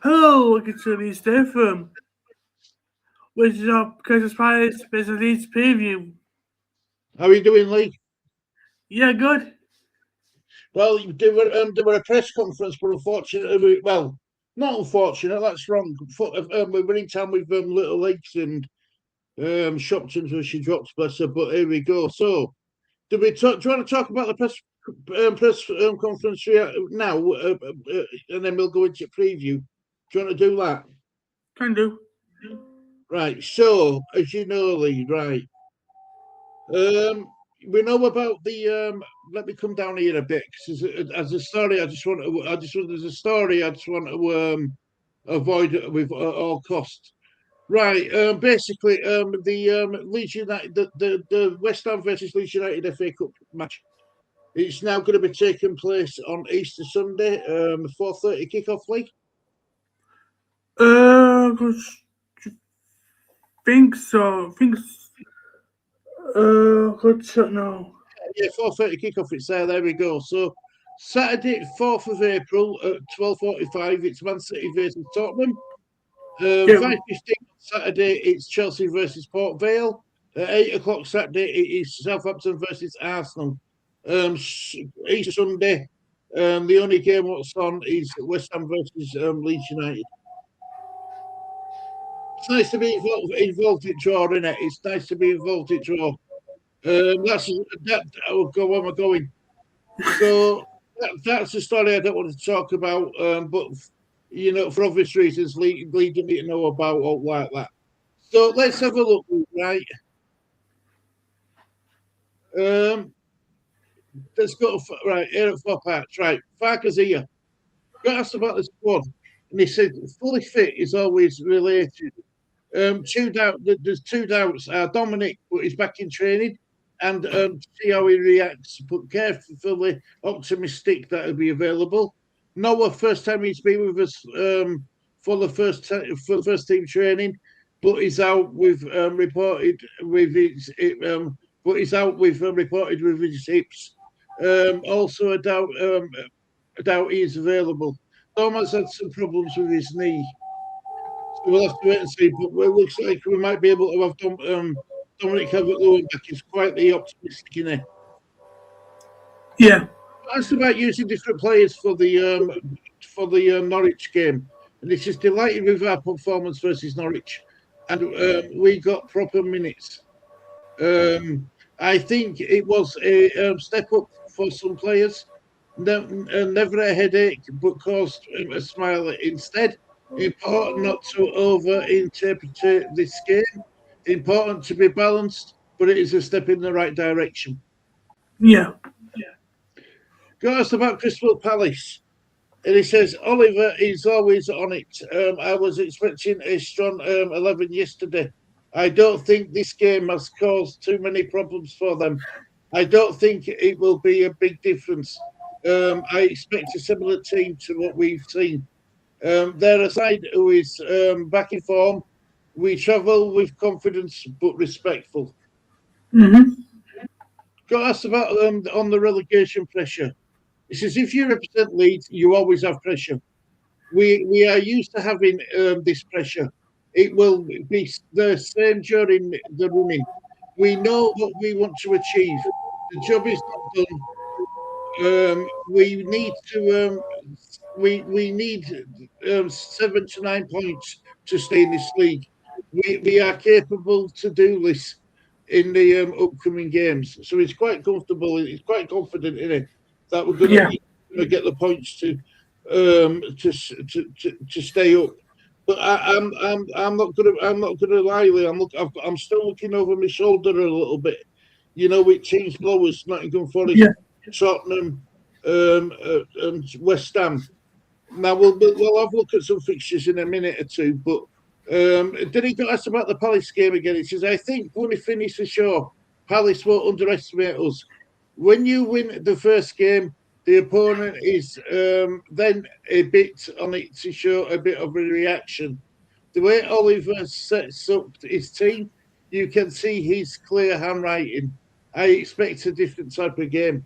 Hello, welcome to Leeds from which is our Christmas Palace versus Leeds preview. How are you doing, Lee? Yeah, good. Well, there were a press conference, but unfortunately, not unfortunate. That's wrong. We were in town with Little Lakes and Shopton's where she dropped, bless her. But here we go. So, do you want to talk about the press conference now, and then we'll go into preview? Do you want to do that? Can do. Right. So, as you know, Lee, right. Um, we know about the. Let me come down here a bit because as a story, there's a story I just want to avoid with all costs. Right. Basically, the Leeds United, the West Ham versus Leeds United FA Cup match. It's now going to be taking place on Easter Sunday, 4:30 kickoff. League. Good. Think so. Good shot now. Yeah, 4:30 kickoff. It's there. There we go. So Saturday, 4th of April at 12:45. It's Man City versus Tottenham. Yeah. 5:15 on Saturday, it's Chelsea versus Port Vale. At 8 o'clock Saturday, it is Southampton versus Arsenal. Each Sunday, the only game what's on is West Ham versus Leeds United. It's nice to be involved in draw, isn't it? It's nice to be involved in draw. That's that. Oh, go where am I going? So that's the story I don't want to talk about. But for obvious reasons, Lee didn't need to know about all like that. So let's have a look, right? Um, let's go right here at four parts. Right, Farker's here. Got asked about the squad, and he said fully fit is always related. There's two doubts. Dominic, but he's back in training, and see how he reacts. But carefully optimistic that he'll be available. Noah, first time he's been with us for the first team training, but he's out with reported with his but he's out with reported with his hips. Also, a doubt he is available. Thomas had some problems with his knee. So we'll have to wait and see. But it looks like we might be able to have Dominic Calvert-Lewin back. He's quietly optimistic, isn't he? Yeah. Asked about using different players for the Norwich game, and this is delighted with our performance versus Norwich, and we got proper minutes. I think it was a step up for some players. Never a headache, but caused a smile instead. Important not to over-interpret this game. Important to be balanced, but it is a step in the right direction. Yeah. Got asked about Crystal Palace. And he says, Oliver is always on it. I was expecting a strong 11 yesterday. I don't think this game has caused too many problems for them. I don't think it will be a big difference. I expect a similar team to what we've seen. They're a side who is back in form. We travel with confidence but respectful. Mm-hmm. Got asked about on the relegation pressure. He says, if you represent Leeds, you always have pressure. We are used to having this pressure. It will be the same during the running. We know what we want to achieve. The job is not done. We need to we need 7 to 9 points to stay in this league. We are capable to do this in the upcoming games. So he's quite comfortable. He's quite confident in it that we're going Yeah. to get the points to stay up. But I'm not gonna lie, Lee. I'm still looking over my shoulder a little bit. With teams below us, Nottingham Forest, Yeah. Tottenham, and West Ham. Now we'll have a look at some fixtures in a minute or two. But then he got asked about the Palace game again. He says, "I think when we finish for sure, Palace won't underestimate us. When you win the first game, the opponent is then a bit on it to show a bit of a reaction. The way Oliver sets up his team, you can see his clear handwriting. I expect a different type of game.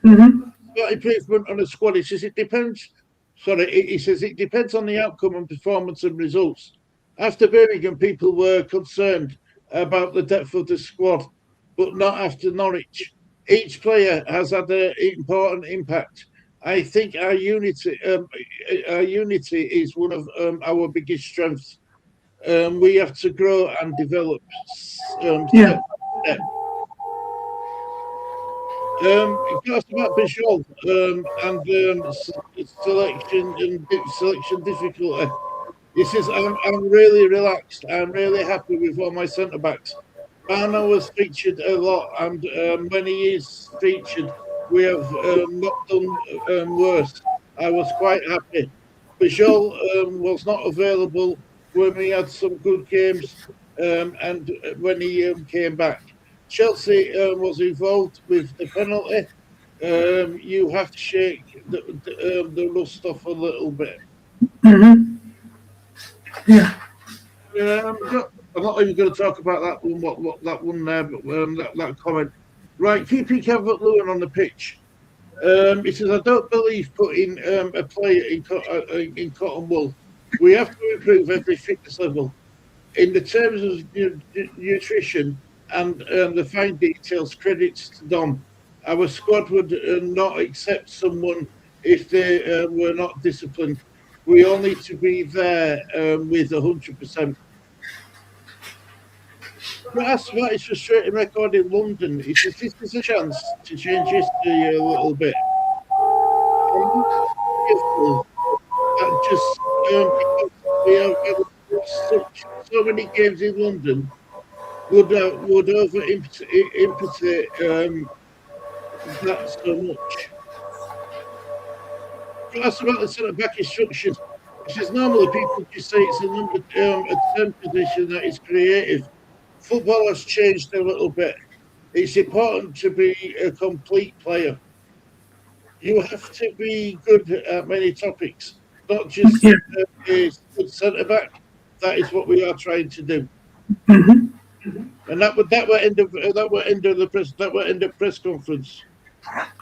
Mm-hmm. Got improvement on the squad. He says it depends Sorry, he says it depends on the outcome and performance and results. After Birmingham, people were concerned about the depth of the squad, but not after Norwich. Each player has had an important impact. I think our unity is one of our biggest strengths. We have to grow and develop Yeah. step by step. You asked about Bijol and selection difficulty. He says, I'm really relaxed. I'm really happy with all my centre backs. Barno was featured a lot, and when he is featured, we have not done worse. I was quite happy. Bijol was not available when we had some good games and when he came back. Chelsea was involved with the penalty. You have to shake the rust off a little bit. Mm-hmm. Yeah. I'm not even going to talk about that one. What that one there, but that comment. Right, keeping Calvert-Lewin on the pitch. He says, I don't believe putting a player in cotton wool. We have to improve every fitness level. In the terms of nutrition and the fine details, credits to Dom. Our squad would not accept someone if they were not disciplined. We all need to be there with 100%. That's why it's frustrating record in London. He says this is a chance to change history a little bit. I'm fearful that just because we have lost so many games in London would over implicate that so much. That's about the centre back instructions. He says normally people just say it's a 10 position that is creative. Football has changed a little bit. It's important to be a complete player. You have to be good at many topics, not just Yeah. a good centre back. That is what we are trying to do. Mm-hmm. And that would end the press conference.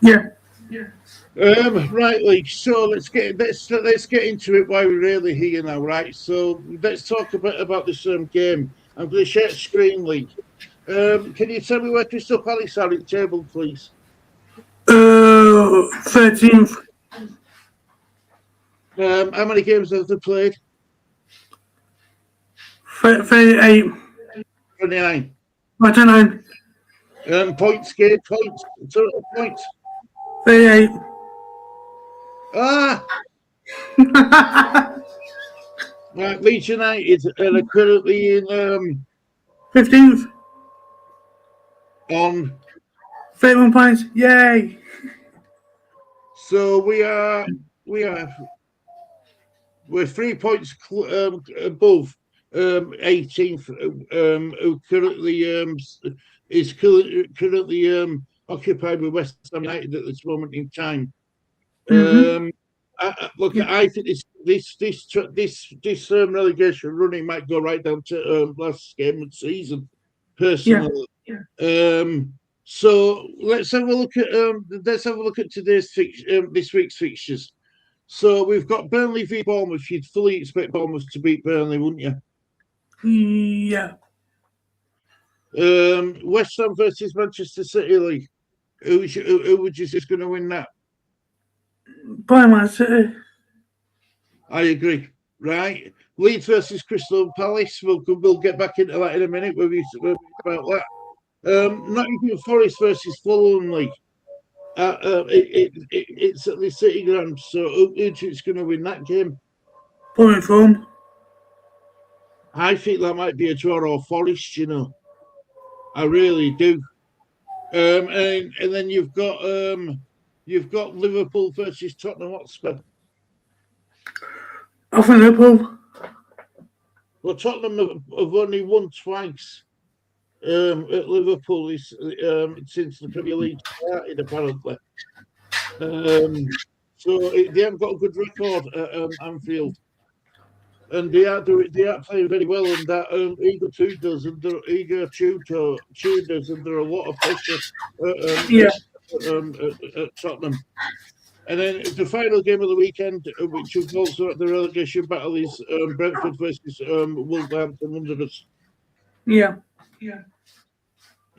Yeah. Rightly. So let's get into it while we're really here now, right? So let's talk a bit about this game. I'm going to share screen link. Can you tell me where Crystal Palace are in the table, please? 13th. How many games have they played? 38. 29. 29. Points, total points. 38. Right, Leeds United are currently in 15th. on. 31 points. Yay. So we're 3 points above 18th, who currently is currently occupied with West Ham United at this moment in time. Mm-hmm. I think this relegation running might go right down to last game of the season, personally. Yeah. So let's have a look at today's this week's fixtures. So we've got Burnley v Bournemouth. You'd fully expect Bournemouth to beat Burnley, wouldn't you? Yeah. West Ham versus Manchester City League. Who would you say is going to win that? By Man City. I agree. Right. Leeds versus Crystal Palace. We'll get back into that in a minute. We'll be about that. Nottingham Forest versus Fulham League. It's at the City Ground, so who's going to win that game? Fulham. I think that might be a draw or Forest, you know. I really do. And then you've got Liverpool versus Tottenham Hotspur. I think Liverpool. Well, Tottenham have only won twice at Liverpool since the Premier League started, apparently. So they haven't got a good record at Anfield. And they are playing very well, and that Igor Tudor's under a lot of pressure at Tottenham. And then the final game of the weekend, which was also at the relegation battle, is Brentford versus Wolverhampton Wanderers. Yeah.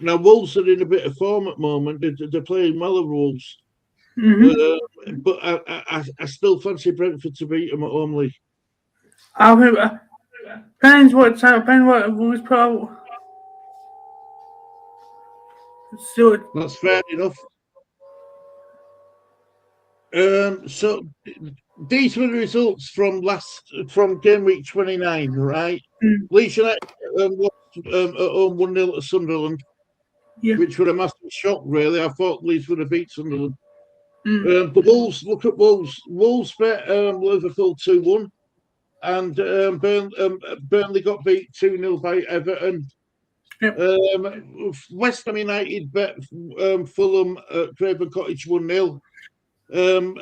Now, Wolves are in a bit of form at the moment. They're playing well at Wolves. But I still fancy Brentford to beat them at home league. I think depends what time, depends what was put out. So That's fair enough. So these were the results from game week 29, right? Leeds United lost at home 1-0 to Sunderland, which was a massive shock, really. I thought Leeds would have beat Sunderland. But Wolves, look at Wolves. Wolves bet Liverpool 2-1, and Burnley got beat 2-0 by Everton. West Ham United bet Fulham at Craven Cottage 1-0. And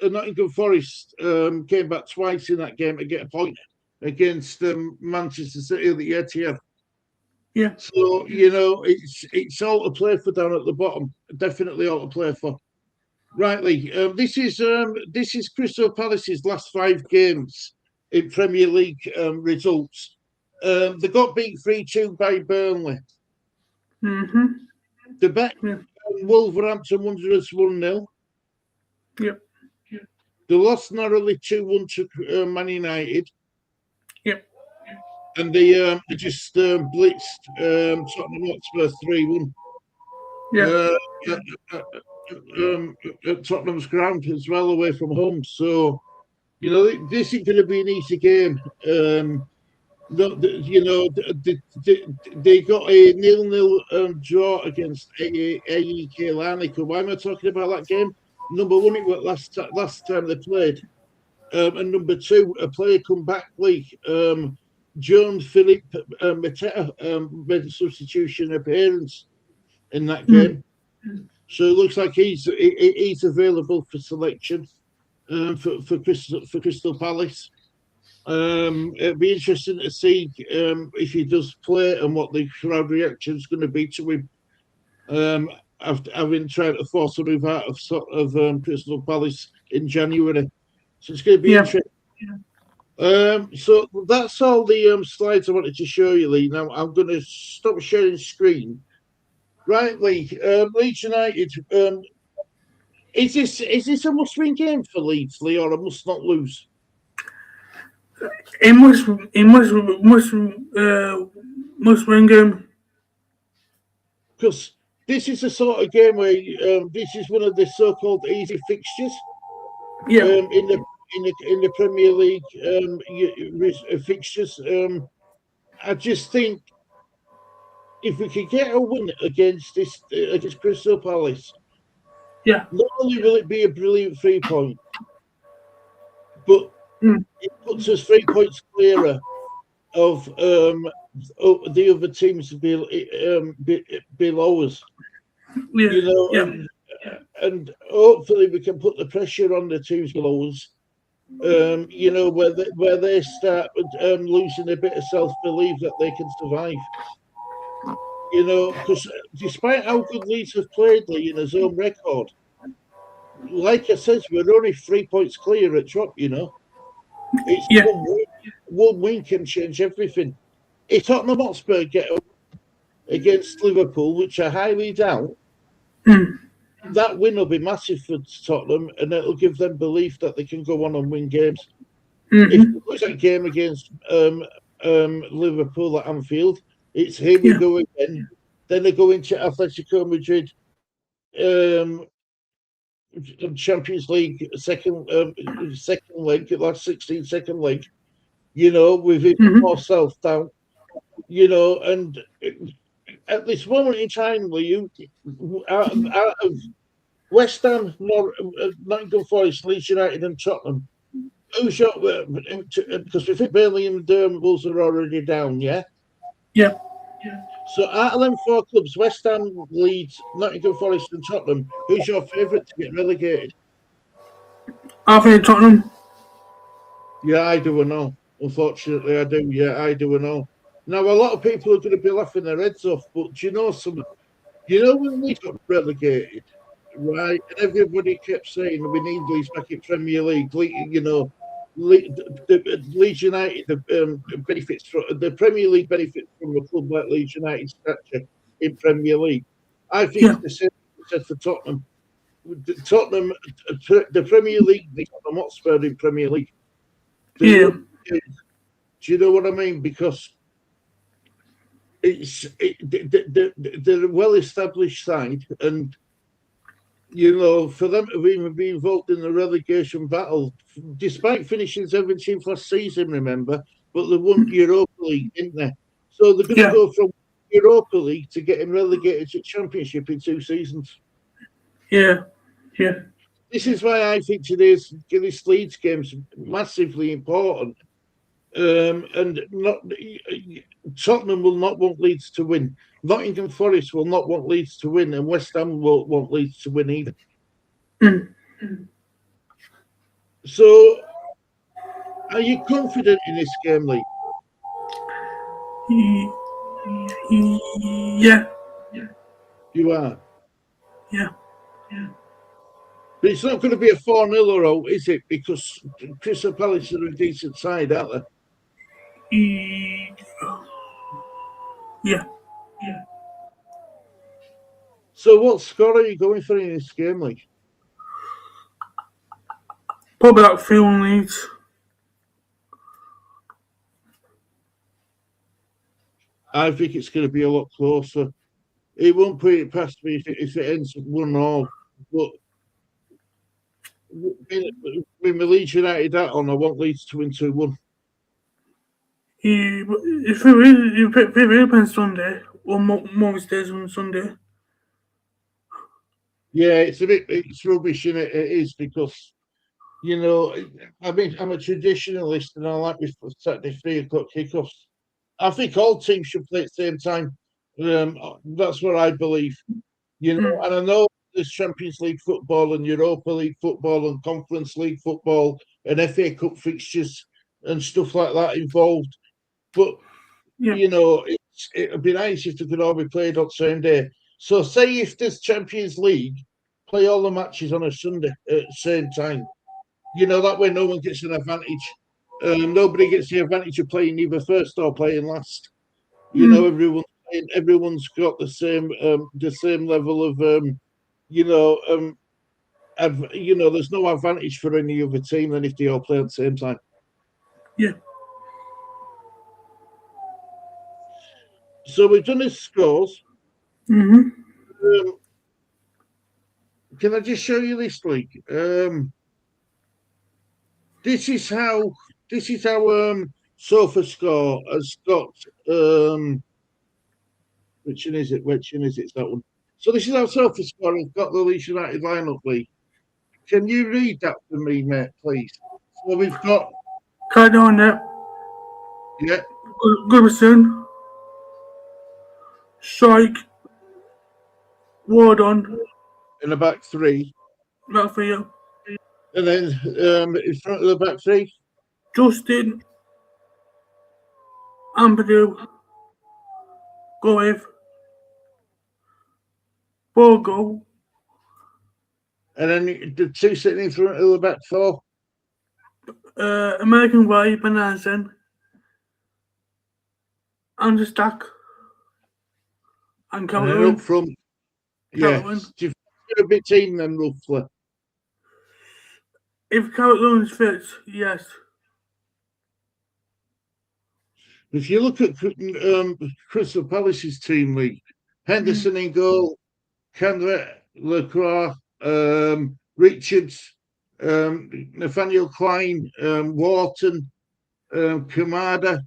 Nottingham Forest came back twice in that game to get a point against Manchester City at the Etihad. Yeah. So it's all to play for down at the bottom. Definitely all to play for. Rightly, this is Crystal Palace's last 5 games in Premier League results. They got beat 3-2 by Burnley. The bet Wolverhampton Wanderers 1-0. Yep. They lost narrowly 2-1 to Man United. Yep. And they just blitzed Tottenham Hotspur 3-1. Yeah. At Tottenham's ground as well, away from home. So, this is going to be an easy game. They got a 0-0 draw against AEK Larnaca. Why am I talking about that game? Number one, it was last time they played. And number two, a player come back league. Jean-Philippe Mateta made a substitution appearance in that game. So it looks like he's available for selection for Crystal Palace. It'd be interesting to see if he does play and what the crowd reaction is going to be to him. I've been trying to force a move out of Crystal Palace in January, so it's going to be interesting. So that's all the slides I wanted to show you, Lee. Now I'm going to stop sharing screen. Right, Lee. Leeds United. Is this a must-win game for Leeds, Lee, or a must-not lose? It must win game. Because this is the sort of game where this is one of the so-called easy fixtures. Yeah. In the Premier League fixtures. I just think if we could get a win against Crystal Palace, not only will it be a brilliant 3 point, but it puts us 3 points clearer of the other teams below us. And hopefully we can put the pressure on the teams below us. Where they start losing a bit of self-belief that they can survive. Because despite how good Leeds have played in his own record, like I said, we're only 3 points clear at top. It's one win can change everything. If Tottenham Hotspur get against Liverpool, which I highly doubt, that win will be massive for Tottenham, and it'll give them belief that they can go on and win games. If it looks like a game against Liverpool at Anfield, it's here we go again. Then they go into Atletico Madrid Champions League second leg, last 16 second leg, with even more self-doubt, and at this moment in time, out of West Ham, Nottingham Forest, Leeds United and Tottenham, who's your, because we think Burnley and Wolves are already down, yeah? Yeah. So out of them 4 clubs, West Ham, Leeds, Nottingham Forest and Tottenham, who's your favourite to get relegated? I think Tottenham. Yeah, I do know. Unfortunately, I do. Yeah, I do know. Now, a lot of people are going to be laughing their heads off, but do you know something? When we got relegated, right? And everybody kept saying we need Leeds back in Premier League. Leeds United benefits from the Premier League benefits from a club like Leeds United stature in Premier League. I think Yeah. it's the same said for Tottenham. Tottenham, the Premier League, they got the Hotspur in Premier League. Yeah. Do you know what I mean? Because they're a well-established side, and for them to even be involved in the relegation battle, despite finishing 17th last season, remember, but they won Europa League, didn't they? So they're going to go from Europa League to getting relegated to Championship in 2 seasons. Yeah. Yeah. This is why I think this Leeds game's massively important. And Tottenham will not want Leeds to win. Nottingham Forest will not want Leeds to win, and West Ham won't want Leeds to win either. So, are you confident in this game, Lee? Yeah. You are. Yeah. But it's not going to be a 4-0 or is it? Because Crystal Palace are a decent side, aren't they? Yeah. So, what score are you going for in this game, Lee? Probably like 3-1 Leeds. I think it's going to be a lot closer. It won't put it past me if it ends 1-1. But with my Leeds United hat on, I want Leeds to win 2-1. If it really depends Sunday, or most days on Sunday. Yeah, it's rubbish, and it is because I'm a traditionalist, and I like my Saturday 3 o'clock kickoffs. I think all teams should play at the same time. That's what I believe. And I know there's Champions League football and Europa League football and Conference League football and FA Cup fixtures and stuff like that involved. But it'd be nice if they could all be played on the same day. So, say if there's Champions League, play all the matches on a Sunday at the same time. That way no one gets an advantage. Nobody gets the advantage of playing either first or playing last. Everyone's got the same level of there's no advantage for any other team than if they all play at the same time. Yeah. So we've done his scores. Can I just show you this, league? This is how Sofa Score has got. Which one is it? It's that one. So this is how Sofa Score has got the Leeds United lineup, Lee. Can you read that for me, mate, please? So we've got. Carry on that. Yeah. Goodison. Strike. Wardon. In the back three. Back for you. And then in front of the back three. Justin. Ampadu. Goev. Bogo. And then the two sitting in front of the back four. American Way, Bonanza. Understack. And Calvin. And then up front. Yeah. Do you a bit team then, roughly? If Calvin fits, yes. If you look at Crystal Palace's team, Lee, Henderson in goal, Kendra, Lacroix, Richards, Nathaniel Klein, Wharton, Kamada,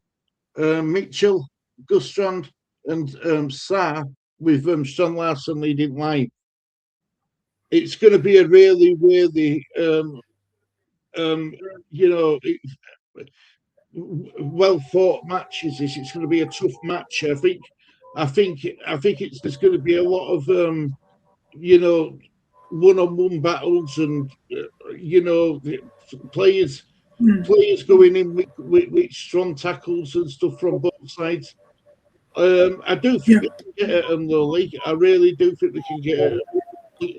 Mitchell, Gustrand, and Sarr with Strand Larson leading line. It's going to be a really, really, well thought match. It's going to be a tough match. I think there's going to be a lot of one-on-one battles and players going in with strong tackles and stuff from both sides. I do think we can get it in the league. I really do think we can get it.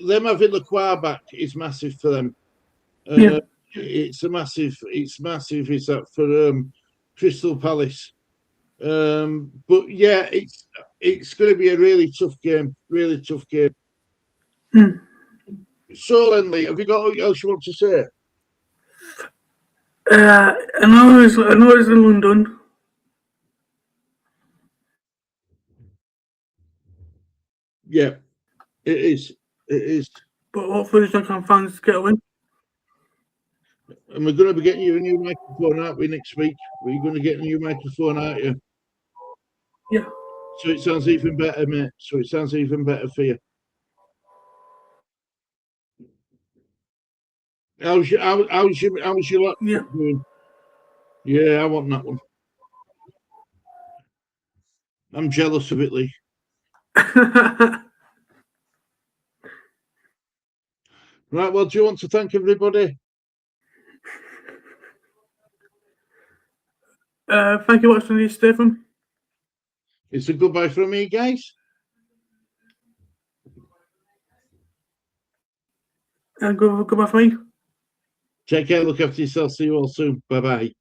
them having the choir back is massive for them. Yeah. It's massive. Is that for Crystal Palace? But yeah, it's going to be a really tough game. Really tough game. So, Lenley, have you got what else you want to say? I know it's in London. Yeah, it is. It is. But hopefully some fans get a win. And we're going to be getting you a new microphone, aren't we, next week? We're going to get a new microphone, aren't you? Yeah. So it sounds even better, mate. So it sounds even better for you. How's your laptop doing? Yeah, I want that one. I'm jealous of it, Lee. Right, well, do you want to thank everybody? Thank you for watching this, Stephen. It's a goodbye from me, guys. And goodbye for me. Take care, look after yourself. See you all soon. Bye-bye.